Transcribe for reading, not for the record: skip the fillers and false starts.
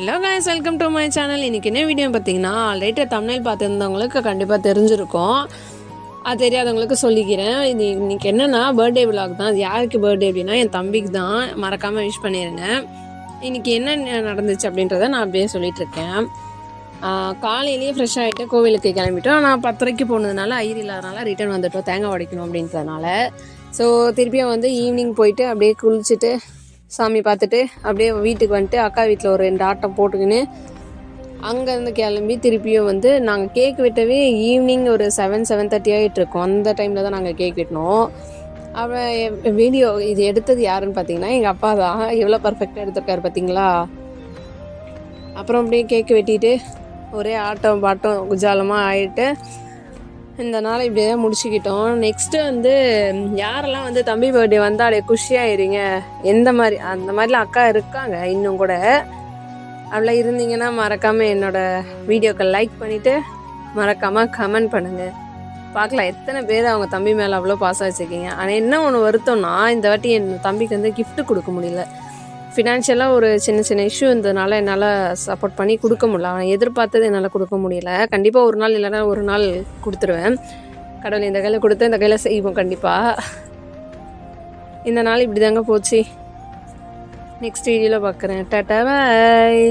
Hello guys, welcome to my channel. இன்றைக்கி என்ன video பார்த்தீங்கன்னா, ஆல்ரெடி தமிழ் பார்த்துருந்தவங்களுக்கு கண்டிப்பாக தெரிஞ்சிருக்கும். அது தெரியாதவங்களுக்கு சொல்லிக்கிறேன். இது இன்றைக்கி என்னென்னா பர்த்டே விலாக் தான். அது யாருக்கு பர்த்டே அப்படின்னா என் தம்பிக்கு தான். மறக்காமல் விஷ் பண்ணிடுங்க. இன்றைக்கி என்ன நடந்துச்சு அப்படின்றத நான் அப்படியே சொல்லிகிட்ருக்கேன். காலையிலேயே ஃப்ரெஷ் ஆகிட்டு கோவிலுக்கு கிளம்பிட்டோம். நான் 10:30 போனதுனால ஐயர் இல்லாதனால ரிட்டர்ன் வந்துட்டோம், தேங்காய் உடைக்கணும் அப்படின்றதுனால. ஸோ திருப்பியும் வந்து ஈவினிங் போயிட்டு அப்படியே குளிச்சுட்டு சாமி பார்த்துட்டு அப்படியே வீட்டுக்கு வந்துட்டு அக்கா வீட்டில் ஒரு 2 ஆட்டம் போட்டுக்கின்னு அங்கேருந்து கிளம்பி திருப்பியும் வந்து நாங்கள் கேக் வெட்டவே ஈவினிங் ஒரு 7:30 ஆகிட்டுருக்கோம். அந்த டைமில் தான் நாங்கள் கேக் வெட்டினோம். அவன் வீடியோ இது எடுத்தது யாருன்னு பார்த்தீங்கன்னா எங்கள் அப்பா தான். எவ்வளோ பர்ஃபெக்டாக எடுத்திருக்காரு பார்த்தீங்களா. அப்புறம் அப்படியே கேக் வெட்டிட்டு ஒரே ஆட்டம் பாட்டம் குஜாலமாக ஆகிட்டு இந்த நாளை இப்படியே தான் முடிச்சுக்கிட்டோம். நெக்ஸ்ட்டு வந்து யாரெல்லாம் வந்து தம்பி பர்த்டே வந்தால் அப்படியே குஷியாகிடுங்க, எந்த மாதிரி அந்த மாதிரிலாம் அக்கா இருக்காங்க இன்னும் கூட. அப்படிலாம் இருந்தீங்கன்னா மறக்காமல் என்னோடய வீடியோக்கள் லைக் பண்ணிவிட்டு மறக்காமல் கமெண்ட் பண்ணுங்கள். பார்க்கலாம் எத்தனை பேர் அவங்க தம்பி மேலே அவ்வளோ பாசம் வச்சுருக்கீங்க. ஆனால் என்ன ஒன்று வருத்தம்னா, இந்த வாட்டி என் தம்பிக்கு வந்து கிஃப்ட்டு கொடுக்க முடியல. ஃபினான்ஷியலாக ஒரு சின்ன இஷ்யூ இருந்ததுனால என்னால் சப்போர்ட் பண்ணி கொடுக்க முடியல. அவன் எதிர்பார்த்தது என்னால் கொடுக்க முடியல. கண்டிப்பாக ஒரு நாள் இல்லைனா ஒரு நாள் கொடுத்துருவேன். கடவுள் இந்த கையில் கொடுத்து இந்த கையில் செய்வோம் கண்டிப்பாக. இந்த நாள் இப்படி தாங்க போச்சு. நெக்ஸ்ட் வீடியோவில் பார்க்குறேன். டாடா பாய்.